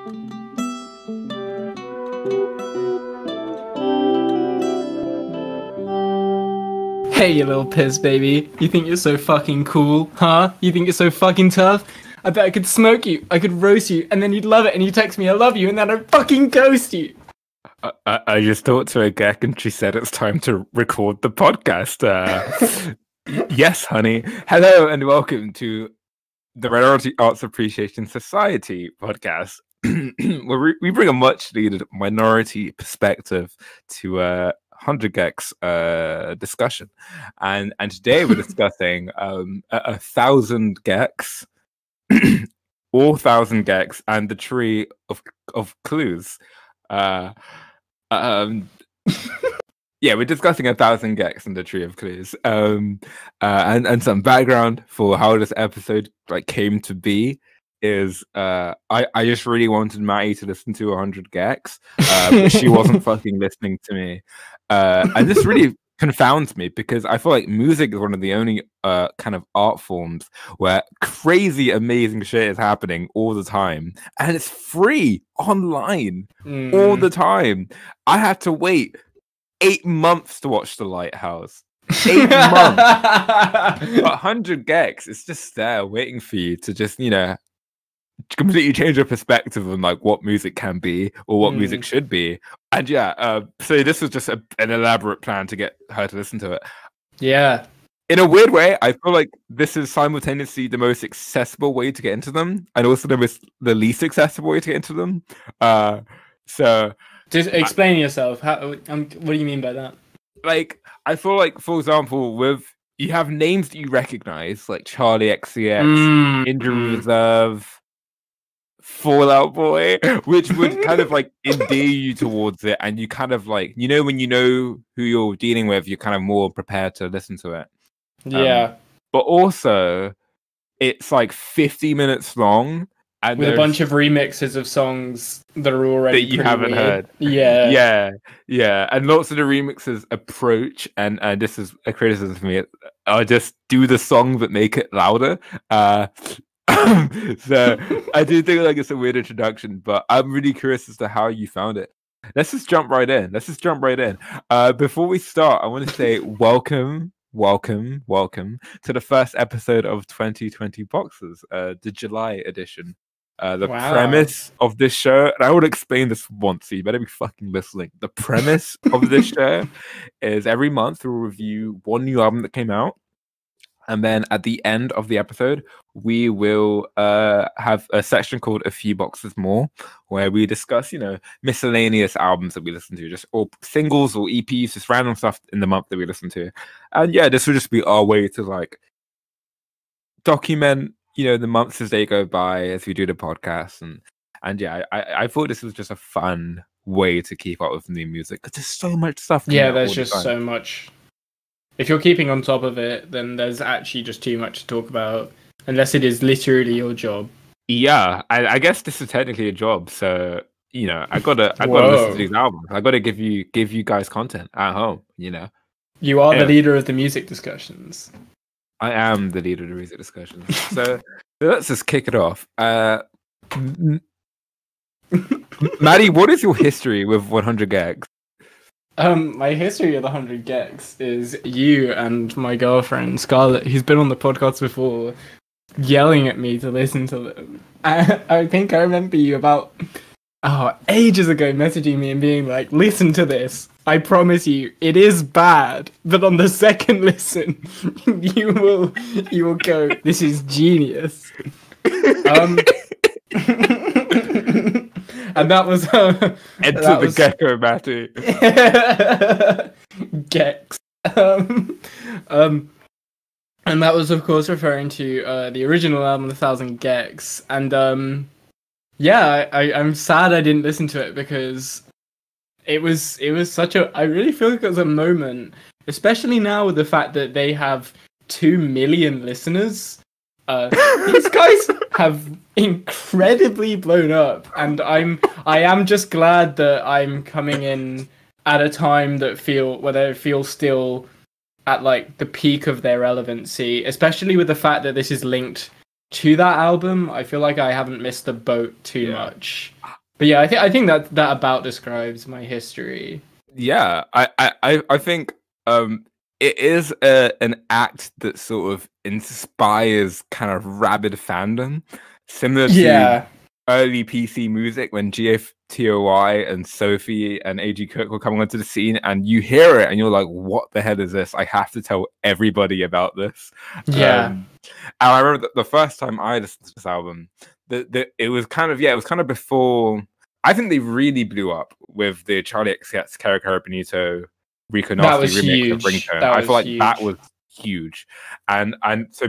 Hey, you little piss baby. You think you're so fucking cool, huh? You think you're so fucking tough? I bet I could smoke you, I could roast you, and then you'd love it, and you text me I love you, and then I'd fucking ghost you. I just talked to a Gec and she said it's time to record the podcast. Yes, honey. Hello and welcome to the Minority Arts Appreciation Society podcast, where we bring a much needed minority perspective to 100 Gecs discussion. And today we're discussing 1,000 Gecs, all 1,000 Gecs, and the tree of clues. Yeah, we're discussing 1,000 Gecs and the Tree of Clues, and some background for how this episode came to be. Is I just really wanted Matty to listen to 100 Gecs, but she wasn't fucking listening to me, and this really confounds me because I feel like music is one of the only kind of art forms where crazy amazing shit is happening all the time, and it's free online all the time. I had to wait 8 months to watch The Lighthouse. 8 months. But 100 Gecs, it's just there waiting for you to just, completely change your perspective on what music can be or what music should be. And so this was just an elaborate plan to get her to listen to it. Yeah. In a weird way, I feel like this is simultaneously the most accessible way to get into them, and also the least accessible way to get into them. So just explain yourself. What do you mean by that? I feel like, for example, you have names that you recognize, like Charlie XCX, Injury Reserve, Fall Out Boy, which would kind of endear you towards it, and you kind of when you know who you're dealing with, you're kind of more prepared to listen to it. Yeah. But also, it's 50 minutes long. And with a bunch of remixes of songs that are already that you haven't heard. Yeah. And lots of the remixes approach, and this is a criticism for me, I just do the songs that make it louder. So I do think it's a weird introduction, but I'm really curious as to how you found it. Let's just jump right in. Before we start, I want to say welcome to the first episode of 2020 Boxes, the July edition. Premise of this show, and I would explain this once, so you better be fucking listening. The premise of this show is every month we'll review one new album that came out, and then at the end of the episode, we will have a section called A Few Boxes More, where we discuss, miscellaneous albums that we listen to, just or singles or EPs, just random stuff in the month that we listen to. And this will just be our way to document the months as they go by as we do the podcast, and I thought this was just a fun way to keep up with new music because there's so much stuff. There's just so much. If you're keeping on top of it, then there's actually just too much to talk about, unless it is literally your job. Yeah, I guess this is technically a job, so I gotta listen to these albums. I gotta give you guys content at home. You are the leader of the music discussions. I am the leader of the music discussions. So let's just kick it off. Maddie, what is your history with 100 Gecs? My history of the 100 Gecs is you and my girlfriend Scarlett, who's been on the podcast before, yelling at me to listen to them. I think I remember you about ages ago messaging me and being like, listen to this. I promise you, it is bad, but on the second listen, you will go, this is genius. And that was enter the gecko, Matty. Gecs. And that was, of course, referring to the original album, 1,000 Gecs. And I'm sad I didn't listen to it because it was such a. I really feel like it was a moment, especially now with the fact that they have 2 million listeners. These guys have incredibly blown up, and I am just glad that I'm coming in at a time that they feel still at the peak of their relevancy, especially with the fact that this is linked to that album. I feel like I haven't missed the boat too much. But yeah, I think that about describes my history. Yeah, I think it is an act that sort of inspires kind of rabid fandom, similar to early PC music when GFTOY and Sophie and AG Cook were coming onto the scene, and you hear it and you're like, what the hell is this? I have to tell everybody about this. And I remember the first time I listened to this album, it was kind of before. I think they really blew up with the Charlie XCX Cara Cara Bonito Rico Nasty remix of Ringtone. I feel like that was huge. And so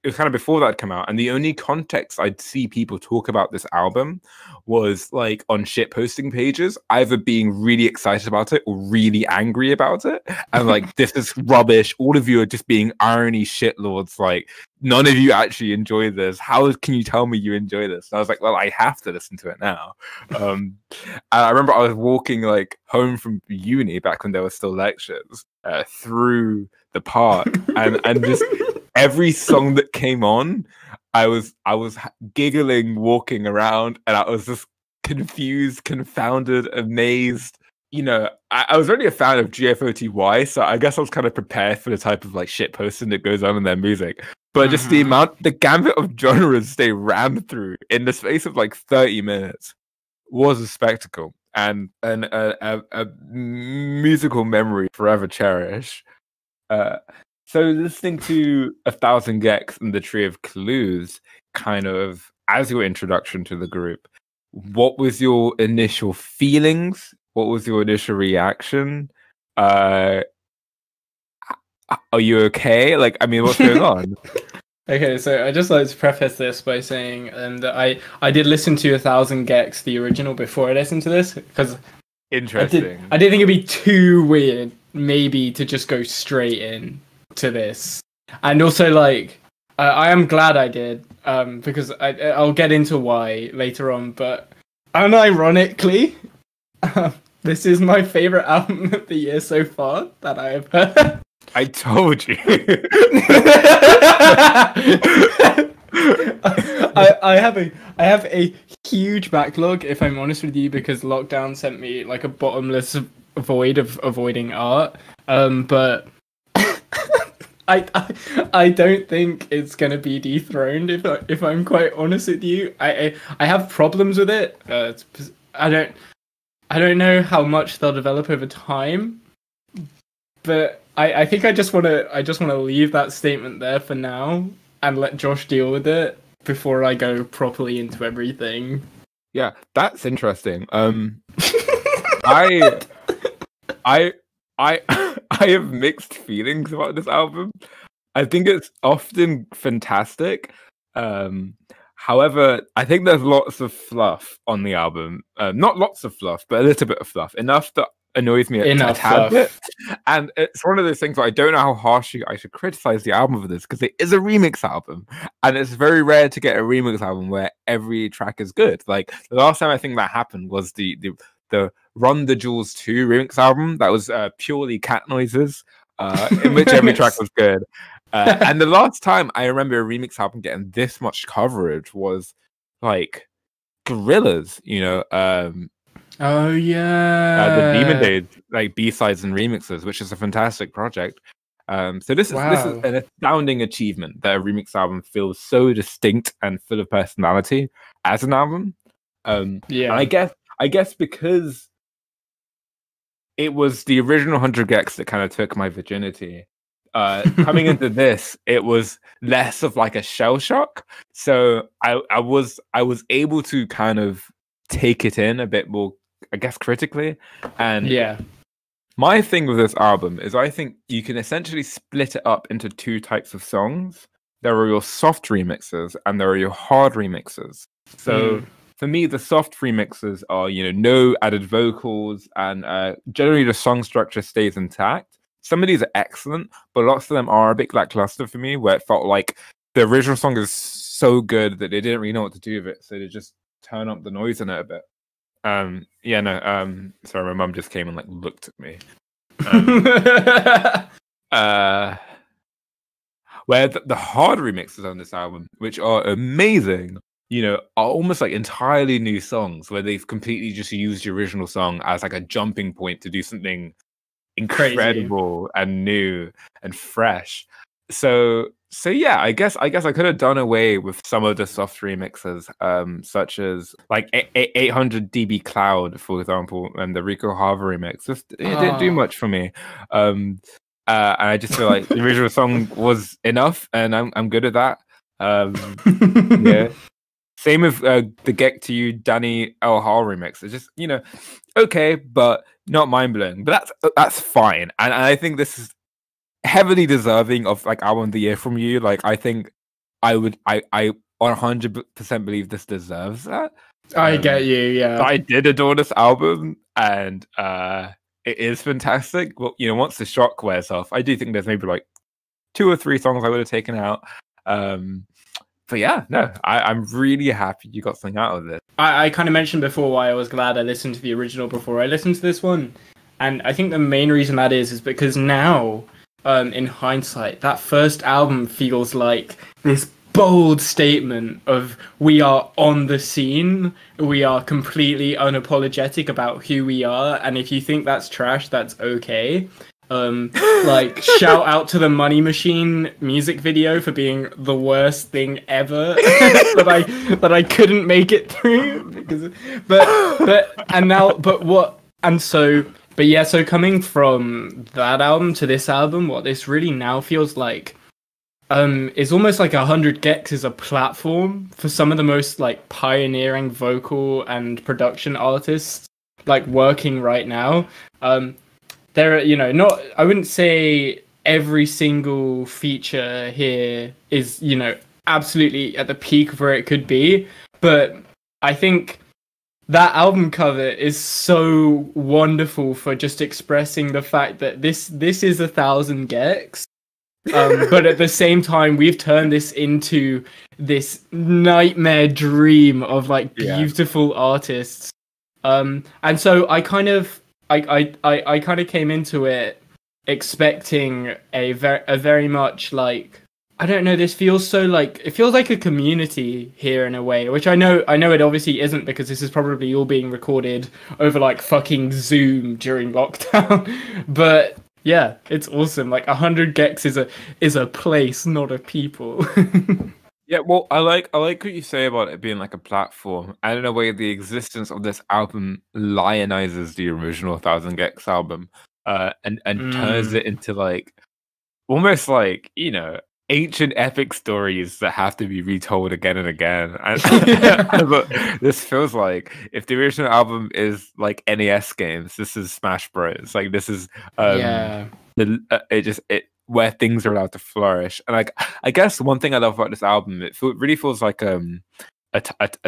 it was kind of before that had come out. And the only context I'd see people talk about this album was like on shit posting pages, either being really excited about it or really angry about it. And like, this is rubbish. All of you are just being irony shitlords. Like, none of you actually enjoy this. How can you tell me you enjoy this? And I was like, well, I have to listen to it now. And I remember I was walking like home from uni back when there were still lectures through the park, and just every song that came on, I was giggling walking around, and I was just confused, confounded, amazed. You know, I was already a fan of GFOTY, so I guess I was kind of prepared for the type of like shit posting that goes on in their music. But just the gambit of genres they rammed through in the space of like 30 minutes was a spectacle and a musical memory forever cherish. So listening to 1,000 Gecs and the Tree of Clues kind of as your introduction to the group, what was your initial feelings? What was your initial reaction? Are you okay? Like, I mean, what's going on? Okay, so I just like to preface this by saying that I did listen to 1,000 Gecs, the original, before I listened to this, because interesting. I didn't think it'd be too weird, maybe, to just go straight in to this. And also, like, I am glad I did, because I'll get into why later on, but unironically, this is my favorite album of the year so far that I have heard. I told you. I have a huge backlog, if I'm honest with you, because lockdown sent me like a bottomless void of avoiding art. But I don't think it's gonna be dethroned if I'm quite honest with you. I have problems with it. I don't know how much they'll develop over time, but I think I just want to leave that statement there for now and let Josh deal with it before I go properly into everything. Yeah, that's interesting. I have mixed feelings about this album. I think it's often fantastic. However, I think there's lots of fluff on the album. Not lots of fluff, but a little bit of fluff. Enough that annoys me a tad bit. And it's one of those things where I don't know how harshly I should criticize the album for this, because it is a remix album. And it's very rare to get a remix album where every track is good. Like, the last time I think that happened was the Run the Jewels 2 remix album. That was purely cat noises, in which every track was good. And the last time I remember a remix album getting this much coverage was like Gorillaz, you know. Oh yeah, the Demon Days, like B-sides and remixes, which is a fantastic project. So this is an astounding achievement that a remix album feels so distinct and full of personality as an album. Yeah, and I guess because it was the original 100 Gecs that kind of took my virginity. Coming into this, it was less of like a shell shock. So I was able to kind of take it in a bit more, I guess, critically. And yeah, my thing with this album is I think you can essentially split it up into two types of songs. There are your soft remixes and there are your hard remixes. So for me, the soft remixes are, you know, no added vocals, and generally the song structure stays intact. Some of these are excellent, but lots of them are a bit lackluster for me, where it felt like the original song is so good that they didn't really know what to do with it, so they just turn up the noise in it a bit. Sorry, my mum just came and like looked at me. Where the hard remixes on this album, which are amazing, are almost like entirely new songs where they've completely just used the original song as like a jumping point to do something incredible and new and fresh. So yeah, I guess I could have done away with some of the soft remixes, such as like 800 dB Cloud, for example, and the Rico Hava remix. Just it didn't do much for me. And I just feel like the original song was enough, and I'm good at that. Yeah. Same with the Get to You Danny Elhar remix. It's just okay, but not mind blowing. But that's fine, and I think this is heavily deserving of like album of the year from you. Like I think I 100% believe this deserves that. I get you, yeah. I did adore this album, and it is fantastic. Well, once the shock wears off, I do think there's maybe like 2 or 3 songs I would have taken out. But yeah, no, I'm really happy you got something out of this. I kind of mentioned before why I was glad I listened to the original before I listened to this one. And I think the main reason that is because now, in hindsight, that first album feels like this bold statement of we are on the scene, we are completely unapologetic about who we are, and if you think that's trash, that's okay. Like shout out to the Money Machine music video for being the worst thing ever that I couldn't make it through so coming from that album to this album, what this really now feels like is almost like 100 Gecs is a platform for some of the most like pioneering vocal and production artists like working right now. There are, not, I wouldn't say every single feature here is, absolutely at the peak of where it could be, but I think that album cover is so wonderful for just expressing the fact that this is 1,000 Gecs. But at the same time, we've turned this into this nightmare dream of like beautiful artists. And so I kind of came into it expecting a very much like, I don't know, this feels so like, it feels like a community here in a way, which I know it obviously isn't, because this is probably all being recorded over like fucking Zoom during lockdown. But yeah, it's awesome. Like 100 Gecs is a place, not a people. Yeah, well, I like what you say about it being like a platform. And in a way, the existence of this album lionizes the original 1,000 Gecs album, and turns it into like almost like ancient epic stories that have to be retold again and again. And this feels like if the original album is like NES games, this is Smash Bros. Like this is where things are allowed to flourish. And like I guess one thing I love about this album, it really feels like a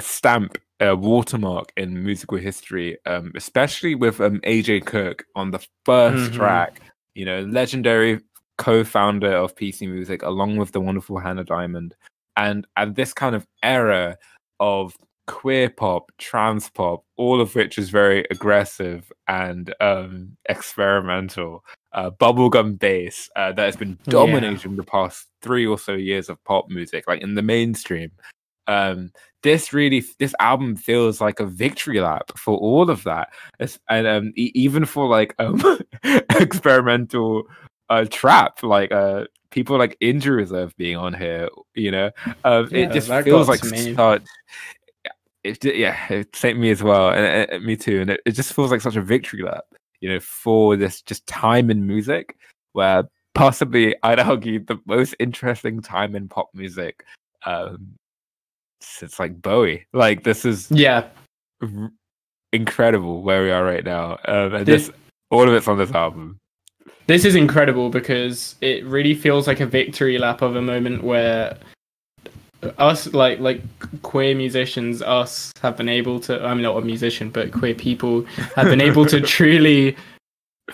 stamp, a watermark in musical history, especially with AJ Cook on the first track. Legendary co-founder of PC Music, along with the wonderful Hannah Diamond, and this kind of era of queer pop, trans pop, all of which is very aggressive and experimental, bubblegum bass that has been dominating the past 3 or so years of pop music, like in the mainstream. This album feels like a victory lap for all of that, and even for like experimental trap, like people like Injury Reserve being on here, it just feels like such. It sent me as well, and me too. And it just feels like such a victory lap, for this just time in music, where possibly I'd argue the most interesting time in pop music, since like Bowie. Like this is incredible where we are right now, and all of it's on this album. This is incredible because it really feels like a victory lap of a moment where us, like queer musicians, have been able to, I'm not a musician, but queer people have been able to truly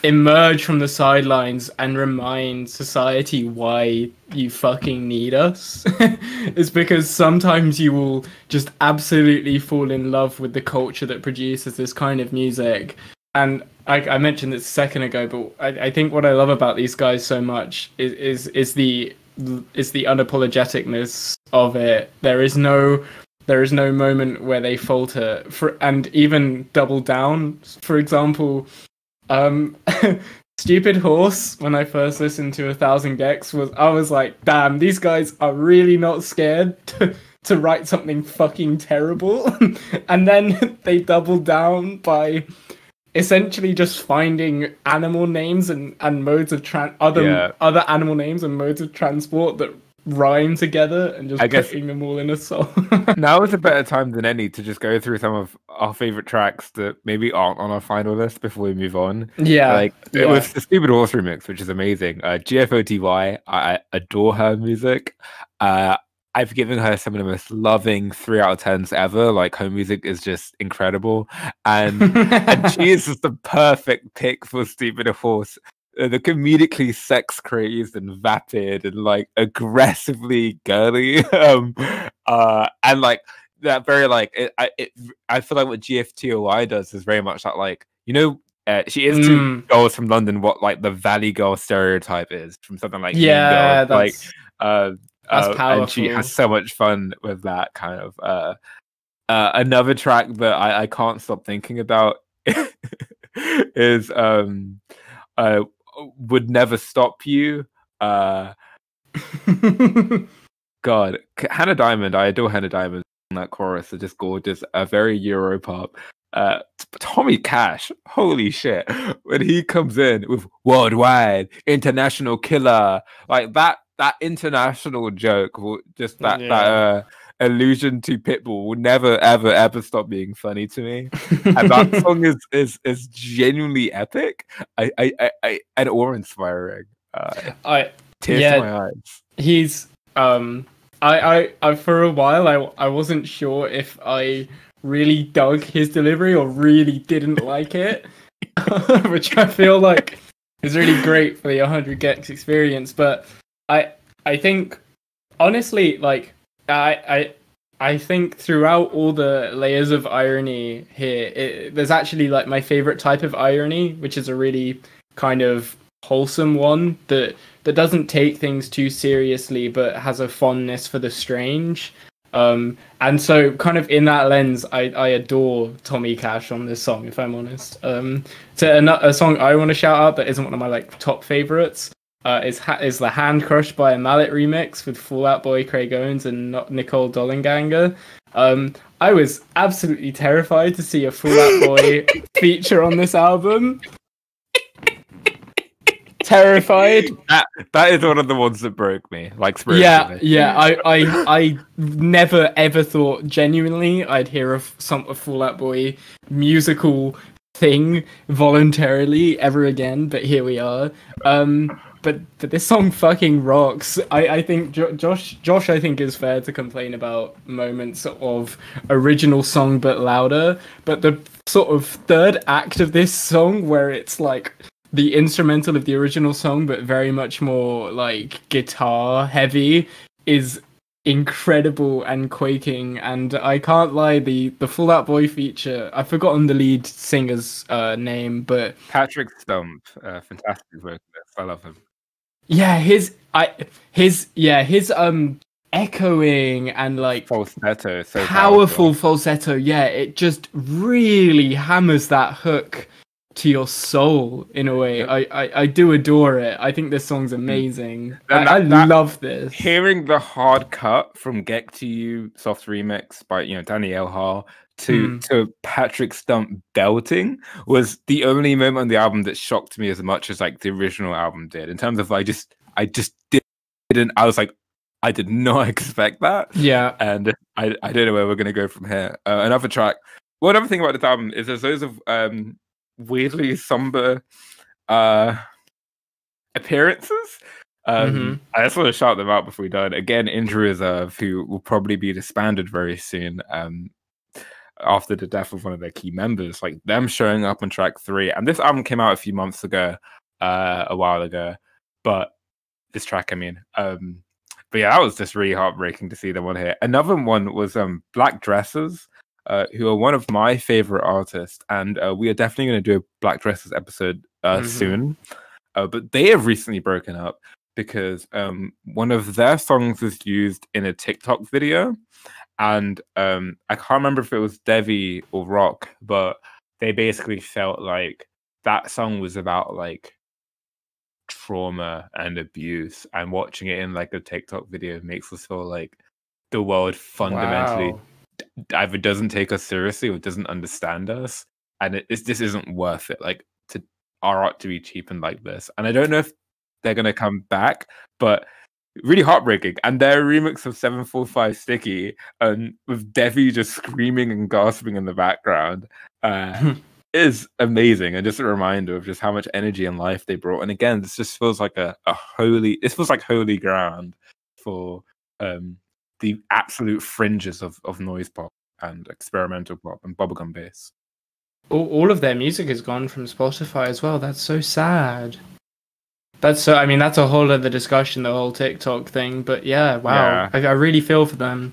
emerge from the sidelines and remind society why you fucking need us. It's because sometimes you will just absolutely fall in love with the culture that produces this kind of music. And I mentioned this a second ago, but I think what I love about these guys so much is the is the unapologeticness of it. There is no moment where they falter. And even Double Down, for example, Stupid Horse, when I first listened to 1000 Gecs, I was like, damn, these guys are really not scared to write something fucking terrible. And then they doubled down by essentially just finding animal names and modes of other animal names and modes of transport that rhyme together and just putting them all in a song. Now is a better time than any to just go through some of our favorite tracks that maybe aren't on our final list before we move on. It was the Stupid Horse remix, which is amazing. GFOTY, I adore her music. I've given her some of the most loving 3 out of 10s ever. Like, her music is just incredible, and she is just the perfect pick for Stupid Horse. The comedically sex crazed and vapid and like aggressively girly, and like that very like I feel like what GFTOI does is very much that, like, she is to girls from London what like the Valley Girl stereotype is from something like Mean Girls. That's powerful. And she has so much fun with that kind of. Another track that I can't stop thinking about is Would Never Stop You. God, Hannah Diamond. I adore Hannah Diamond. That chorus are just gorgeous. Very Europop. Tommy Cash, holy shit, when he comes in with Worldwide International Killer, like that international joke will just that allusion to Pitbull will never ever stop being funny to me. And that song is genuinely epic. And awe inspiring. Tears to my eyes. He's I for a while I wasn't sure if I really dug his delivery or really didn't like it, which I feel like is really great for the 100 Gecs experience. But I think honestly, like I think throughout all the layers of irony here, there's actually like my favorite type of irony, which is a really kind of wholesome one that doesn't take things too seriously but has a fondness for the strange. And so kind of in that lens, I adore Tommy Cash on this song, if I'm honest. So a song I want to shout out that isn't one of my like top favorites is the Hand Crush by a Mallet remix with Fall Out Boy, Craig Owens and Nicole Dollanganger. I was absolutely terrified to see a Fall Out Boy feature on this album. Terrified. That is one of the ones that broke me, like spiritually. Yeah. I never ever thought genuinely I'd hear a Fall Out Boy musical thing voluntarily ever again, but here we are. But this song fucking rocks. I think Josh I think is fair to complain about moments of original song but louder, but the sort of third act of this song where it's like the instrumental of the original song, but very much more like guitar heavy, is incredible and quaking. And I can't lie, the Fall Out Boy feature, I've forgotten the lead singer's name, but Patrick Stump, fantastic vocalist. I love him. Yeah, his echoing and like falsetto, so powerful falsetto. Yeah, it just really hammers that hook to your soul in a way. I do adore it. I think this song's amazing. I love this. Hearing the hard cut from Gec to You soft remix by Danielle Haar to Patrick Stump belting was the only moment on the album that shocked me as much as like the original album did. In terms of I just didn't. I was like, I did not expect that. Yeah, and I don't know where we're gonna go from here. Another track. One other thing about this album is there's loads of weirdly somber appearances. I just want to shout them out before we done. Again, Injury Reserve, who will probably be disbanded very soon after the death of one of their key members, like them showing up on track 3. And this album came out a few months ago, a while ago, but this track, I mean, but yeah, that was just really heartbreaking to see them on here. Another one was Black Dressers, who are one of my favorite artists, and we are definitely going to do a Black Dressers episode soon. But they have recently broken up. because one of their songs was used in a TikTok video, and I can't remember if it was Devi or Rock, but they basically felt like that song was about like trauma and abuse, and watching it in like a TikTok video makes us feel like the world fundamentally either doesn't take us seriously or doesn't understand us, and this isn't worth it. Like to our art to be cheapened like this, and I don't know if they're gonna come back, but really heartbreaking. And their remix of 745 Sticky, with Devi just screaming and gasping in the background, is amazing, and just a reminder of just how much energy and life they brought. And again, this just feels like this feels like holy ground for the absolute fringes of noise pop and experimental pop and bubblegum bass. All of their music has gone from Spotify as well. That's so sad. That's a whole other discussion, the whole TikTok thing. But yeah, wow. Yeah. I really feel for them.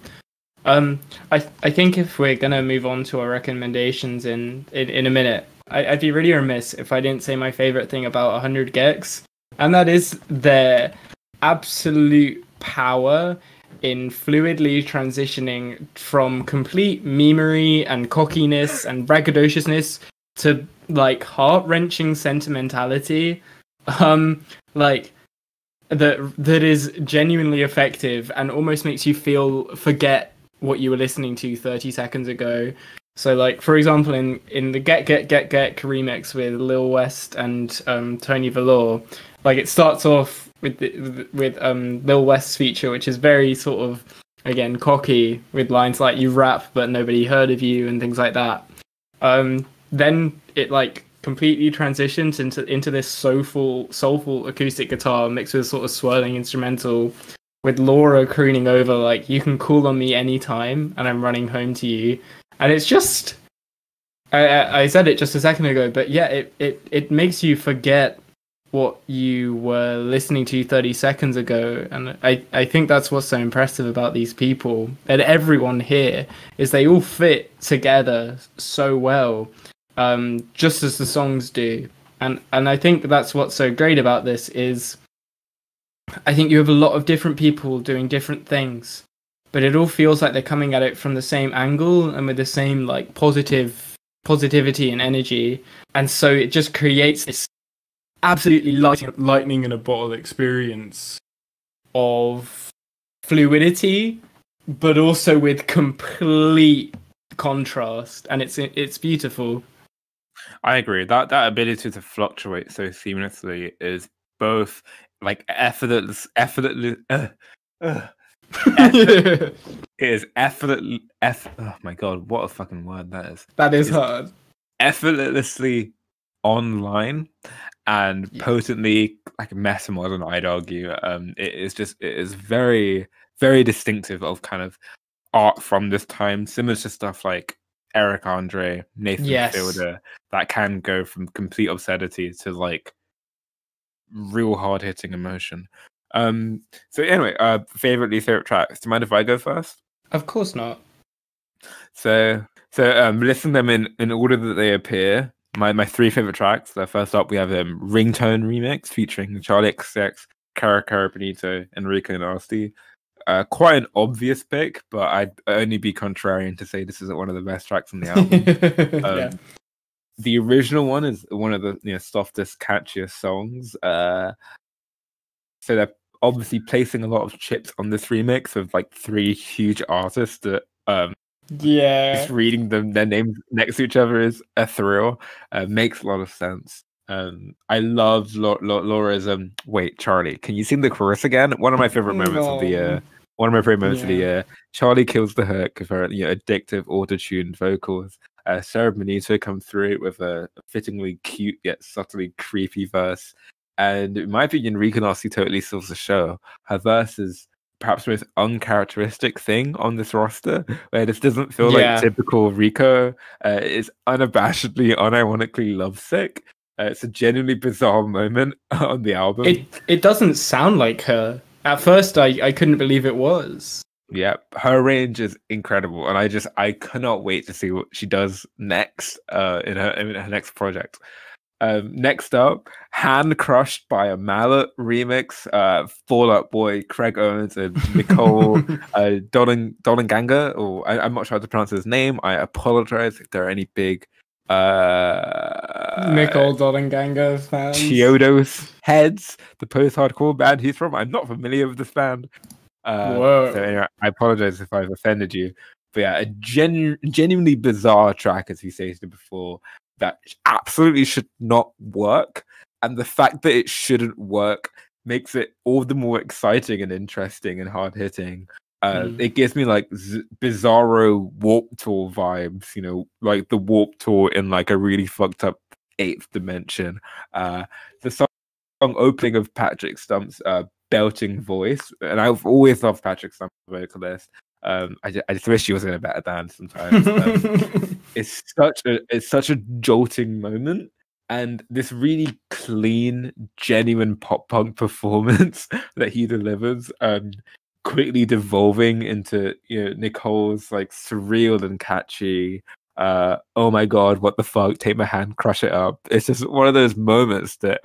I think if we're gonna move on to our recommendations in a minute, I'd be really remiss if I didn't say my favorite thing about 100 Gecs, and that is their absolute power in fluidly transitioning from complete memery and cockiness and braggadociousness to like heart-wrenching sentimentality, like that is genuinely effective and almost makes you forget what you were listening to 30 seconds ago. So like, for example, in the Gec remix with Lil West and Tony Velour, like it starts off with Lil West's feature, which is very sort of, again, cocky, with lines like "you rap but nobody heard of you" and things like that. Then it like completely transitions into this soulful acoustic guitar mixed with sort of swirling instrumental, with Laura crooning over like "you can call on me anytime and I'm running home to you." And it's just, I said it just a second ago, but yeah, it makes you forget what you were listening to 30 seconds ago. And I think that's what's so impressive about these people, and everyone here, is they all fit together so well, just as the songs do. And I think that's what's so great about this is I think you have a lot of different people doing different things, but it all feels like they're coming at it from the same angle and with the same like positivity and energy. And so it just creates this absolutely lightning in a bottle experience of fluidity, but also with complete contrast, and it's beautiful. I agree. That ability to fluctuate so seamlessly is both like effortless. It is effortlessly. Oh my god, what a fucking word that is. That is hard. Effortlessly online and potently like meta modern, I'd argue. It is very, very distinctive of kind of art from this time, similar to stuff like Eric Andre, Nathan Fielder, that can go from complete obscenity to like real hard hitting emotion. So anyway, favorite tracks. Do you mind if I go first? Of course not. So listen to them in order that they appear. My three favorite tracks. First up, we have Ringtone Remix featuring Charlie XX, Cara Benito, Enrico Nasty. Quite an obvious pick, but I'd only be contrarian to say this isn't one of the best tracks on the album. Yeah. The original one is one of the softest, catchiest songs. So they're obviously placing a lot of chips on this remix of like three huge artists that just reading their names next to each other is a thrill. Makes a lot of sense. I love Laura's wait, Charlie, can you sing the chorus again? One of my favorite moments of the year. One of my favorite moments of the year. Charlie kills the hook with her addictive auto-tuned vocals. Sarah Benito comes through with a fittingly cute yet subtly creepy verse. And in my opinion, Rico Nasty totally steals the show. Her verse is perhaps the most uncharacteristic thing on this roster, where this doesn't feel like typical Rico. It's unabashedly, unironically lovesick. It's a genuinely bizarre moment on the album. It doesn't sound like her. At first, I couldn't believe it was. Yeah, her range is incredible, and I cannot wait to see what she does next in her next project. Next up, Hand Crushed by a Mallet remix. Fall Out Boy, Craig Owens, and Nicole Dolenganga, or I'm not sure how to pronounce his name. I apologize if there are any big Nicole Dolenganga fans. Chiodos heads, the post-hardcore band he's from. I'm not familiar with this band. Whoa. So anyway, I apologize if I've offended you. But yeah, a genuinely bizarre track, as he stated before, that absolutely should not work. And the fact that it shouldn't work makes it all the more exciting and interesting and hard-hitting. It gives me like bizarro Warp Tour vibes, you know, like the Warp Tour in like a really fucked up 8th dimension. The song opening of Patrick Stump's belting voice, and I've always loved Patrick Stump, vocalist. I just wish he was in a better band sometimes. It's such a jolting moment, and this really clean, genuine pop punk performance that he delivers, quickly devolving into, you know, Nicole's like surreal and catchy. Oh my god, what the fuck? Take my hand, crush it up. It's just one of those moments that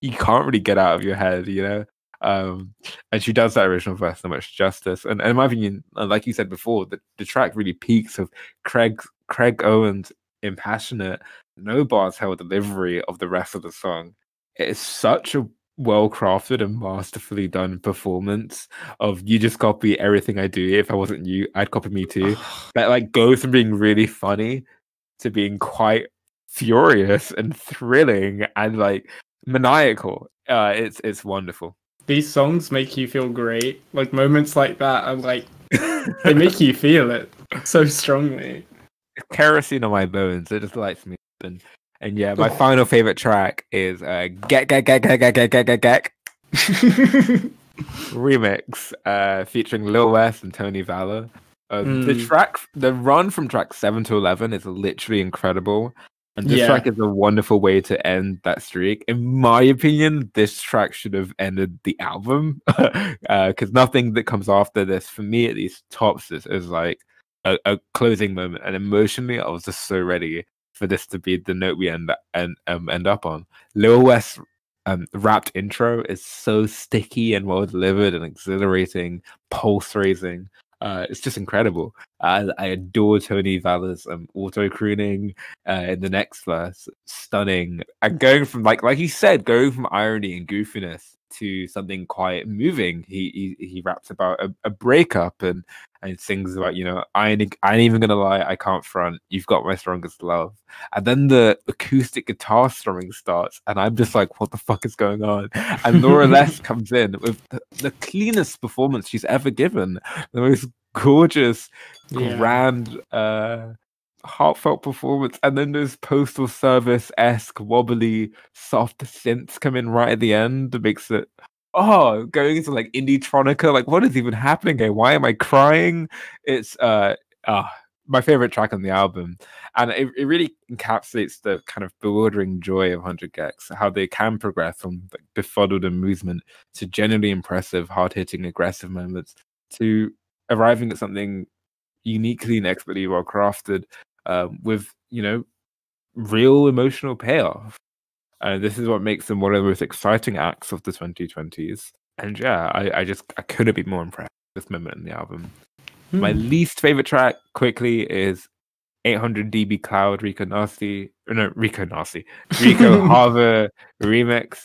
you can't really get out of your head, you know. And she does that original verse so much justice. And in my opinion, like you said before, the track really peaks of Craig Owens' impassionate, no bars held delivery of the rest of the song. It is such a well crafted and masterfully done performance of you just copy everything I do. If I wasn't you, I'd copy me too. That like goes from being really funny to being quite furious and thrilling and like maniacal. It's wonderful. These songs make you feel great. Like moments like that are like they make you feel it so strongly. Kerosene on my bones. It just lights me up. And yeah, my final favorite track is Gecgecgecgecgecgecgec remix, featuring Lil West and Tony Valor. The run from track 7 to 11 is literally incredible. And this track is a wonderful way to end that streak. In my opinion, this track should have ended the album, because nothing that comes after this, for me at least, tops this as like a closing moment. And emotionally, I was just so ready for this to be the note we end up on. Lil West's rapped intro is so sticky and well delivered and exhilarating, pulse raising. It's just incredible. I adore Tony Valor's auto crooning in the next verse. Stunning. And going from like you said, going from irony and goofiness to something quite moving. He raps about a breakup and sings about, you know, I ain't even gonna lie, I can't front. You've got my strongest love. And then the acoustic guitar strumming starts, and I'm just like, what the fuck is going on? And Laura Les comes in with the cleanest performance she's ever given, the most gorgeous, grand, heartfelt performance. And then those Postal Service-esque wobbly soft synths come in right at the end that makes it going into like indie-tronica. Like, what is even happening here? Why am I crying? It's my favorite track on the album, and it really encapsulates the kind of bewildering joy of 100 Gecs, how they can progress from like befuddled amusement to genuinely impressive, hard-hitting, aggressive moments to arriving at something uniquely and expertly well crafted, with, you know, real emotional payoff. And this is what makes them one of the most exciting acts of the 2020s. And yeah, I couldn't be more impressed with this moment in the album. My least favorite track, quickly, is 800 dB Cloud Rico Harvey remix.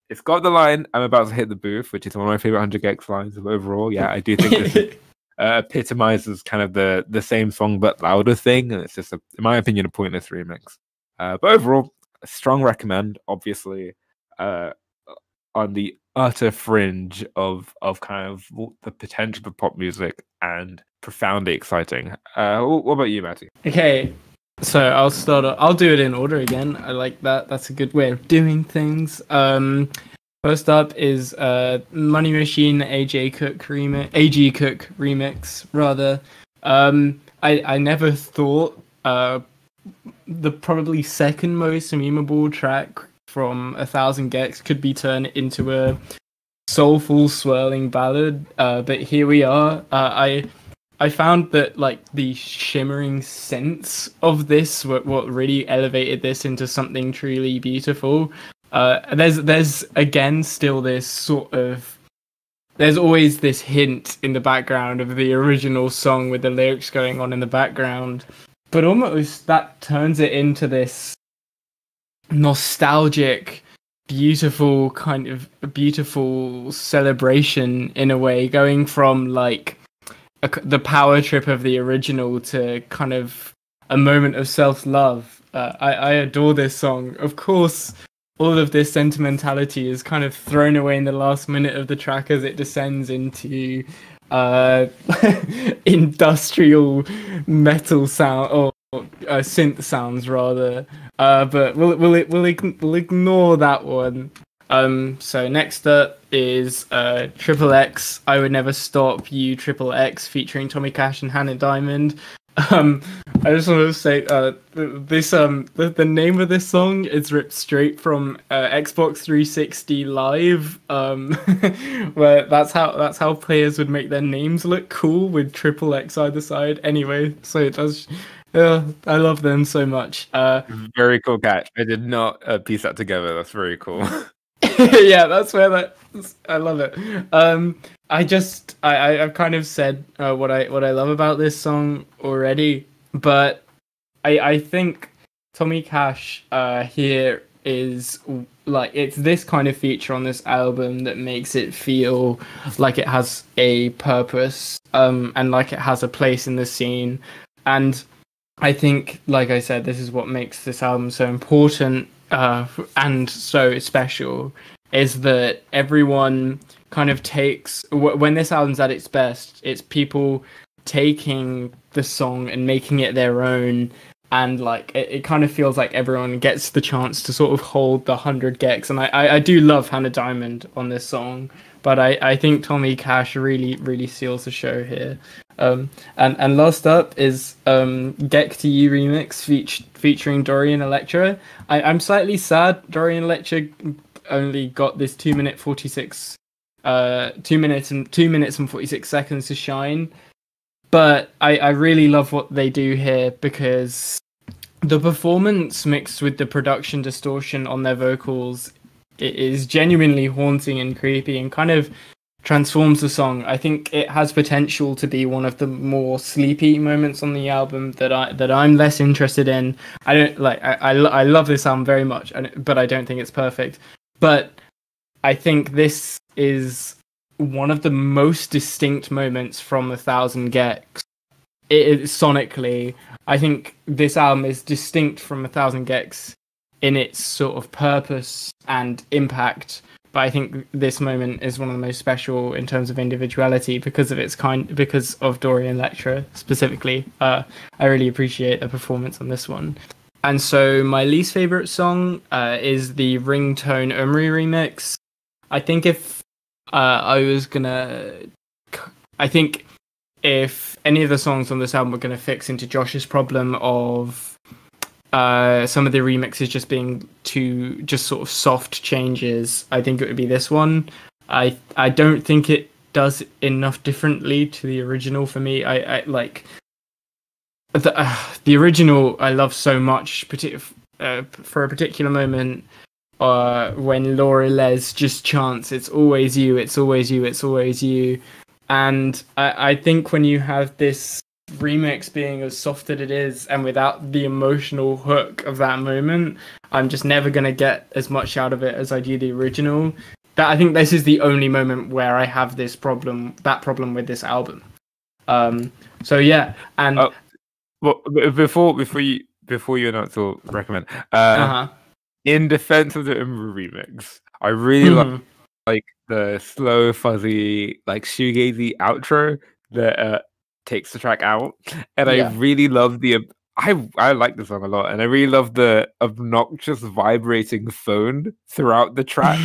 It's got the line, I'm about to hit the booth, which is one of my favorite 100 Gecs lines of overall. Yeah, I do think this epitomizes kind of the same song but louder thing. And it's just, in my opinion, a pointless remix. But overall, a strong recommend, obviously, on the utter fringe of kind of the potential for pop music and profoundly exciting. What about you, Matty? Okay, so I'll start. I'll do it in order again. I like that. That's a good way of doing things. First up is Money Machine AG Cook remix rather. I never thought the probably second most memeable track from 1000 Gecs could be turned into a soulful swirling ballad, but here we are. I found that like the shimmering sense of this, what really elevated this into something truly beautiful. There's again still this sort of, there's always this hint in the background of the original song with the lyrics going on in the background, but almost that turns it into this nostalgic, beautiful kind of beautiful celebration in a way, going from like the power trip of the original to kind of a moment of self-love. I adore this song. Of course, all of this sentimentality is kind of thrown away in the last minute of the track as it descends into industrial metal sound, or synth sounds rather. But we'll ignore that one. So next up is Triple X, I Would Never Stop You, Triple X, featuring Tommy Cash and Hannah Diamond. I just want to say this the name of this song is ripped straight from Xbox 360 Live, where that's how players would make their names look cool with Triple X either side. Anyway, so it does. I love them so much. Very cool catch. I did not piece that together. That's very cool. Yeah, that's where I love it. I've kind of said what I love about this song already, but I think Tommy Cash here is like, it's this kind of feature on this album that makes it feel like it has a purpose, and like it has a place in the scene. And I think, like I said, this is what makes this album so important and so special, is that everyone kind of takes, when this album's at its best, it's people taking the song and making it their own, and like it kind of feels like everyone gets the chance to sort of hold the 100 Gecs. And I do love Hannah Diamond on this song, but I think Tommy Cash really seals the show here. And last up is Gec to You remix featuring Dorian Electra. I'm slightly sad Dorian Electra only got this 2 minutes and 46 seconds to shine, but I really love what they do here, because the performance mixed with the production distortion on their vocals, it is genuinely haunting and creepy and kind of transforms the song. I think it has potential to be one of the more sleepy moments on the album that I'm less interested in. I don't like. I love this album very much, but I don't think it's perfect. But I think this is one of the most distinct moments from 1,000 Gecs. It sonically, I think this album is distinct from 1,000 Gecs in its sort of purpose and impact. But I think this moment is one of the most special in terms of individuality because of Dorian Electra specifically. I really appreciate the performance on this one. And so my least favorite song is the Ringtone Omri remix. I think if if any of the songs on this album were going to fix into Josh's problem of some of the remixes just being too just sort of soft changes, I think it would be this one. I don't think it does enough differently to the original for me. I like the original I love so much, for a particular moment when Laura Les just chants, "It's always you, it's always you, it's always you." And I think when you have this remix being as soft as it is and without the emotional hook of that moment, I'm just never going to get as much out of it as I do the original. I think this is the only moment where I have that problem with this album. So yeah, and well, before you announce or recommend, in defense of the Umru remix, I really like the slow, fuzzy, like shoegazy outro that takes the track out, and I really love I like the song a lot, and I really love the obnoxious vibrating phone throughout the track.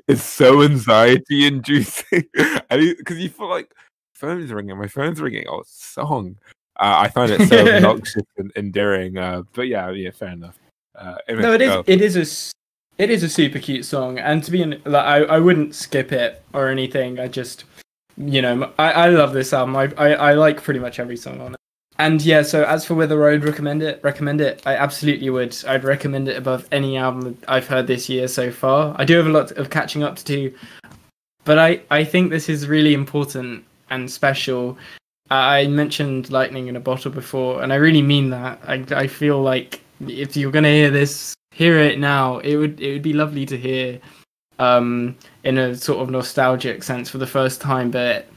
It's so anxiety inducing, because you feel like my phone's ringing. Oh, song. I find it so obnoxious and endearing. But yeah, fair enough. No, it is a super cute song, and to be I wouldn't skip it or anything. you know, I love this album. I like pretty much every song on it. And yeah, so as for whether I would recommend it, I absolutely would. I'd recommend it above any album I've heard this year so far. I do have a lot of catching up to do, but I think this is really important and special. I mentioned Lightning in a Bottle before, and I really mean that. I feel like if you're gonna hear this, hear it now. It would be lovely to hear in a sort of nostalgic sense for the first time, but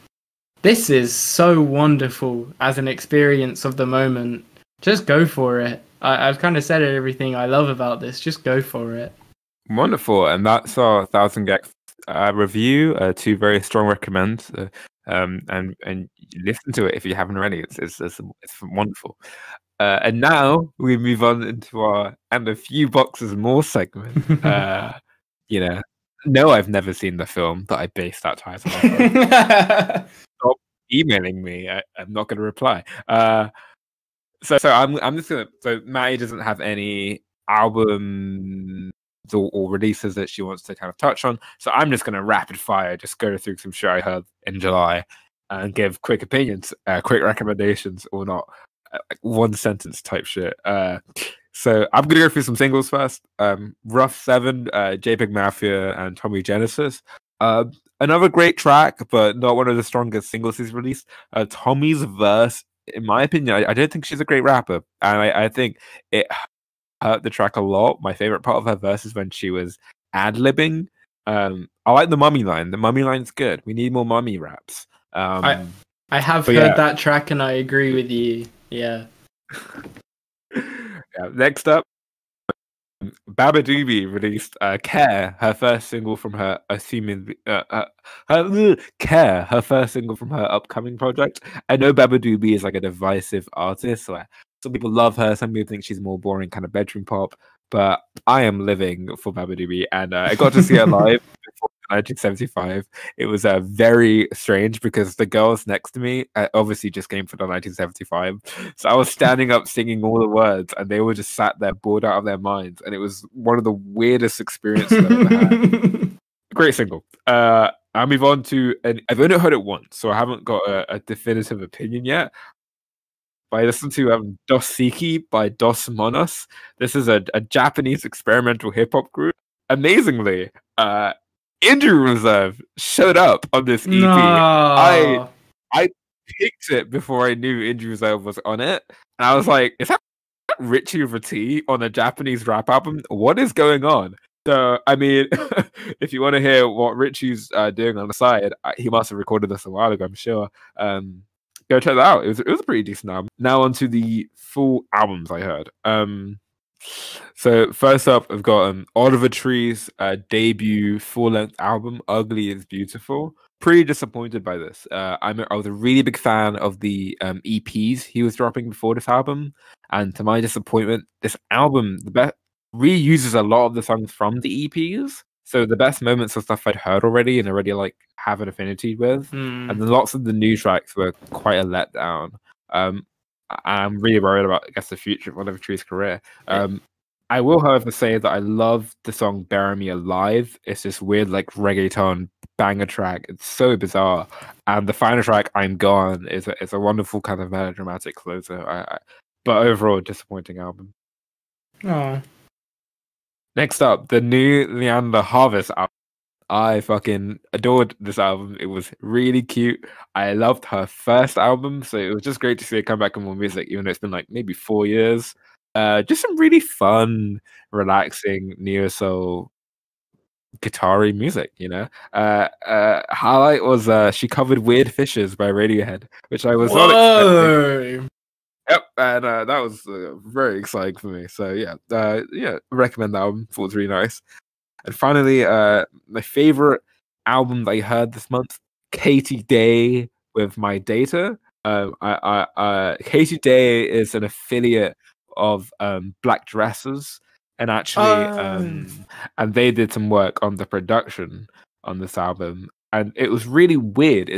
this is so wonderful as an experience of the moment. Just go for it. I've kind of said everything I love about this. Just go for it. Wonderful, and that's our 1000 Gecs review. Two very strong recommends, and listen to it if you haven't already. It's wonderful. And now we move on into our and a few boxes more segment. You know, no, I've never seen the film that I based that title off of. Stop emailing me. I'm not going to reply. So I'm just gonna. So Maddie doesn't have any album or releases that she wants to kind of touch on. So I'm just gonna rapid fire, just go through some shit I heard in July, and give quick opinions, quick recommendations, or not, like one sentence type shit. So I'm gonna go through some singles first. Rough 7, Jpegmafia and Tommy Genesis. Another great track, but not one of the strongest singles he's released. Tommy's verse, in my opinion, I don't think she's a great rapper, and I think it hurt the track a lot. My favorite part of her verse is when she was ad-libbing. I like the mummy line. The mummy line's good. We need more mummy raps. I have heard that track, and I agree with you. Yeah. Yeah. Next up, Beabadoobee released "Care," her first single from her "Care," her first single from her upcoming project. I know Beabadoobee is like a divisive artist. Where some people love her, some people think she's more boring, kind of bedroom pop. But I am living for Beabadoobee, and I got to see her live before 1975. It was very strange because the girls next to me obviously just came for the 1975. So I was standing up singing all the words, and they were just sat there bored out of their minds. And it was one of the weirdest experiences I've ever had. Great single. I'll move on to, and I've only heard it once, so I haven't got a definitive opinion yet. But I listened to Dos Siki by Dos Monos. This is a Japanese experimental hip hop group. Amazingly, Injury Reserve showed up on this EP. No. I picked it before I knew Injury Reserve was on it, and I was like, "Is that Richie with a T on a Japanese rap album? What is going on?" So, I mean, if you want to hear what Richie's doing on the side, he must have recorded this a while ago, I'm sure. Go check that out. It was a pretty decent album. Now on to the full albums I heard. So first up, I've got Oliver Tree's debut full-length album, "Ugly is Beautiful." Pretty disappointed by this. I was a really big fan of the EPs he was dropping before this album, and to my disappointment, this album reuses a lot of the songs from the EPs. So the best moments are stuff I'd heard already and already like have an affinity with, and then lots of the new tracks were quite a letdown. I'm really worried about, I guess, the future of Oliver Tree's career. I will, however, say that I love the song "Bury Me Alive." It's this weird, like, reggaeton banger track. It's so bizarre. And the final track, "I'm Gone," is a wonderful kind of melodramatic closer. But overall, disappointing album. Oh. Next up, the new Lianne La Havas album. I fucking adored this album. It was really cute. I loved her first album, so it was just great to see her come back with more music, even though it's been like maybe 4 years. Just some really fun, relaxing, neo soul, guitar-y music, you know. Highlight was she covered "Weird Fishes" by Radiohead, which I was not expecting. Yep, and that was very exciting for me. So yeah, recommend the album. Thought it was really nice. And finally, my favorite album that I heard this month, Katie Day with Mydata. Katie Day is an affiliate of Black Dressers, and actually, and they did some work on the production on this album, and it was really weird.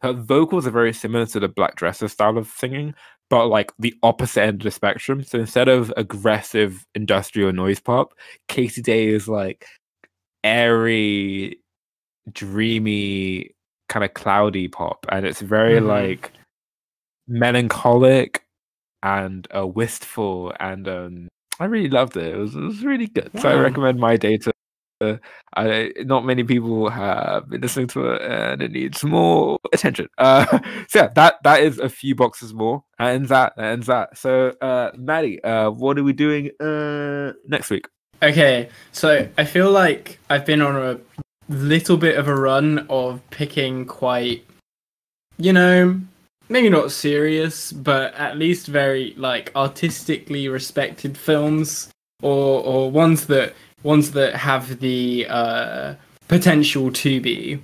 Her vocals are very similar to the Black Dresser style of singing, but like the opposite end of the spectrum. So instead of aggressive industrial noise pop, Katie Day is like airy, dreamy, kind of cloudy pop, and it's very like melancholic and wistful, and I really loved it. It was really good. So I recommend Mydata. Not many people have been listening to it, and it needs more attention. So yeah, that is a few boxes more. That ends that. So Maddie, what are we doing next week? Okay, so I feel like I've been on a little bit of a run of picking quite, maybe not serious, but at least very like artistically respected films, or ones that have the potential to be,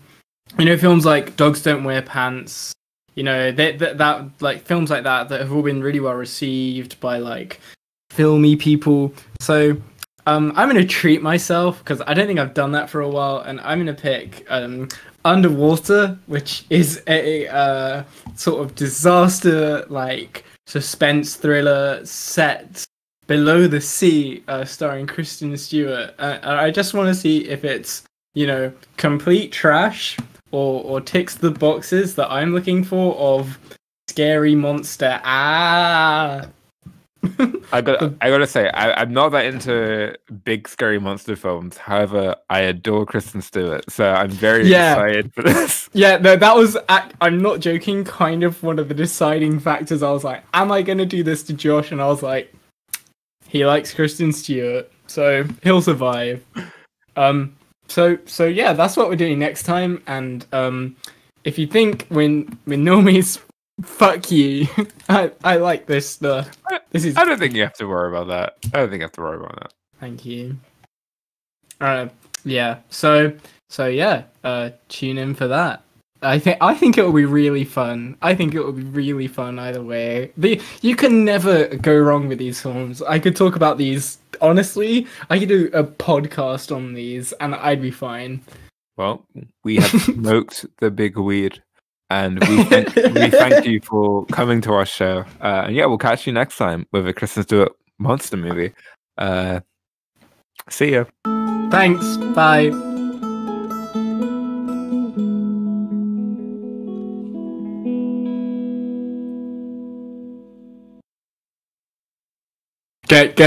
films like Dogs Don't Wear Pants. That like films like that have all been really well received by like filmy people. So I'm gonna treat myself because I don't think I've done that for a while, and I'm gonna pick Underwater, which is a sort of disaster like suspense thriller set below the sea, starring Kristen Stewart. I just want to see if it's complete trash or ticks the boxes that I'm looking for of scary monster. I gotta say, I'm not that into big scary monster films. However, I adore Kristen Stewart, so I'm very excited for this. Yeah, no, that was, I'm not joking, kind of one of the deciding factors. I was like, am I gonna do this to Josh? And I was like, he likes Kristen Stewart, so he'll survive. So yeah, that's what we're doing next time. And if you think when normies, fuck you. I like this stuff. I don't think you have to worry about that. I don't think you have to worry about that. Thank you. Yeah. So yeah. Tune in for that. I think it will be really fun. I think it will be really fun either way. You can never go wrong with these films. I could talk about these honestly. I could do a podcast on these, and I'd be fine. Well, we have smoked the big weed, and we thank you for coming to our show. And yeah, we'll catch you next time with a Kristen Stewart monster movie. See ya. Thanks. Bye. Get.